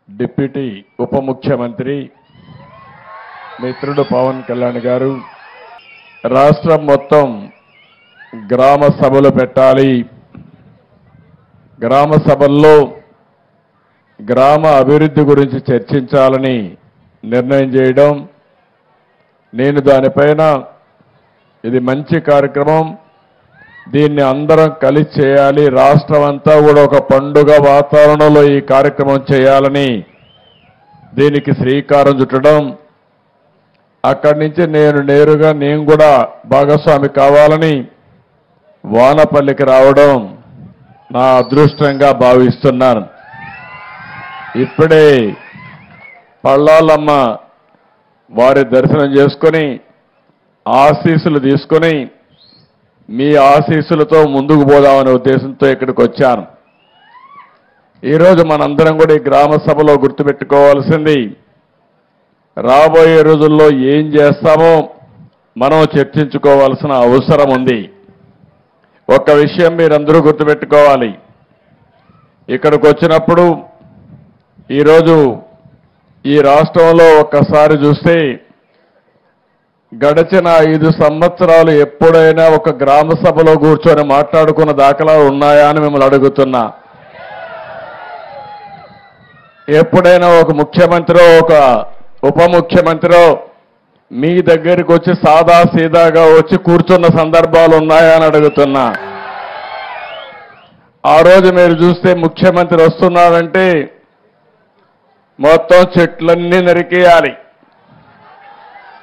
Deputy ఉప ముఖ్యమంత్రి మిత్రుడు పవన్ కళ్యాణ్ గారు రాష్ట్రం మొత్తం గ్రామ సభలు పెట్టాలి, గ్రామ సభల్లో గ్రామ అభివృద్ధి గురించి చర్చించాలని నిర్ణయం చేయడం, నేను దానిపైన ఇది మంచి కార్యక్రమం, దీన్ని అందరం కలిసి చేయాలి, రాష్ట్రం అంతా కూడా ఒక పండుగ వాతావరణంలో ఈ కార్యక్రమం చేయాలని దీనికి శ్రీకారం చుట్టడం, అక్కడి నుంచి నేరుగా నేను కూడా భాగస్వామి కావాలని వానపల్లికి రావడం నా అదృష్టంగా భావిస్తున్నాను. ఇప్పుడే పళ్ళాలమ్మ వారి దర్శనం చేసుకొని ఆశీస్సులు తీసుకొని మీ ఆశీస్సులతో ముందుకు పోదామనే ఉద్దేశంతో ఇక్కడికి వచ్చాను. ఈరోజు మనందరం కూడా ఈ గ్రామ సభలో గుర్తుపెట్టుకోవాల్సింది, రాబోయే రోజుల్లో ఏం చేస్తామో మనం చర్చించుకోవాల్సిన అవసరం ఉంది. ఒక విషయం మీరందరూ గుర్తుపెట్టుకోవాలి, ఇక్కడికి వచ్చినప్పుడు ఈరోజు ఈ రాష్ట్రంలో ఒక్కసారి చూస్తే గడిచిన 5 సంవత్సరాలు ఎప్పుడైనా ఒక గ్రామ సభలో కూర్చొని మాట్లాడుకున్న దాఖలాలు ఉన్నాయా అని మిమ్మల్ని అడుగుతున్నా. ఎప్పుడైనా ఒక ముఖ్యమంత్రి ఒక ఉప ముఖ్యమంత్రి మీ దగ్గరికి వచ్చి సాదా సీదాగా వచ్చి కూర్చున్న సందర్భాలు ఉన్నాయా అని అడుగుతున్నా. ఆ రోజు మీరు చూస్తే ముఖ్యమంత్రి వస్తున్నారంటే మొత్తం చెట్లన్నీ నరికేయాలి.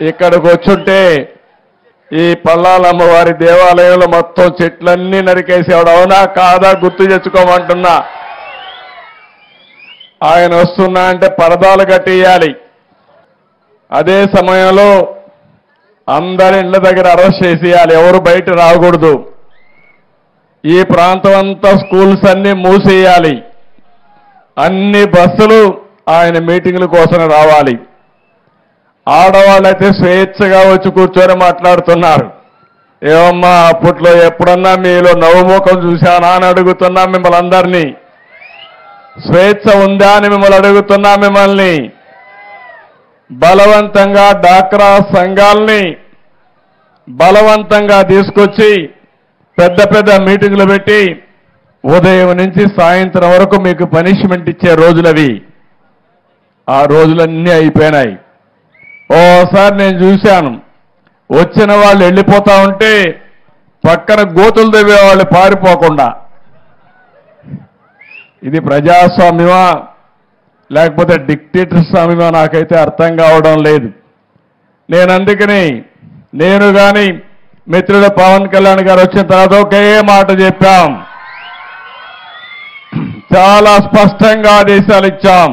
ఇక్కడికి వచ్చుంటే ఈ పల్లాలమ్మవారి దేవాలయంలో మొత్తం చెట్లన్నీ నరికేసేవాడు, అవునా కాదా గుర్తు తెచ్చుకోమంటున్నా. ఆయన వస్తున్నా అంటే పరదాలు కట్టేయాలి. అదే సమయంలో అందరి ఇళ్ల దగ్గర అరెస్ట్ చేసేయాలి, ఎవరు బయట రాకూడదు. ఈ ప్రాంతం అంతా స్కూల్స్ అన్ని మూసేయాలి, అన్ని బస్సులు ఆయన మీటింగుల కోసం రావాలి. ఆడవాళ్ళైతే స్వేచ్ఛగా వచ్చి కూర్చొని మాట్లాడుతున్నారు. ఏమమ్మా అప్పట్లో ఎప్పుడన్నా మీలో నవ్వుముఖం చూశానా అని అడుగుతున్నా మిమ్మల్ని అందరినీ. స్వేచ్ఛ ఉందా అని మిమ్మల్ని అడుగుతున్నా. మిమ్మల్ని బలవంతంగా డాక్రా సంఘాలని బలవంతంగా తీసుకొచ్చి పెద్ద పెద్ద మీటింగులు పెట్టి ఉదయం నుంచి సాయంత్రం వరకు మీకు పనిష్మెంట్ ఇచ్చే రోజులవి. ఆ రోజులన్నీ అయిపోయినాయి. ఓసారి నేను చూశాను, వచ్చిన వాళ్ళు వెళ్ళిపోతా ఉంటే పక్కన గోతులు తవ్వే వాళ్ళు పారిపోకుండా. ఇది ప్రజాస్వామ్యమా లేకపోతే డిక్టేటర్ స్వామ్యమా నాకైతే అర్థం కావడం లేదు. నేను అందుకని నేను కానీ మిత్రుడు పవన్ కళ్యాణ్ గారు వచ్చిన తర్వాత ఒకే మాట చెప్పాం, చాలా స్పష్టంగా ఆదేశాలు ఇచ్చాం.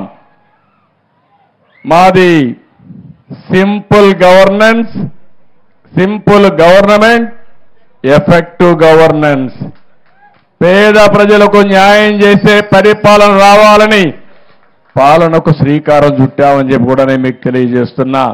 మాది simple governance, simple government, effective governance. పేద ప్రజలకు న్యాయం చేసే పరిపాలన రావాలని పాలనకు శ్రీకారం చుట్టామని చెప్పి కూడా నేను మీకు తెలియజేస్తున్నా.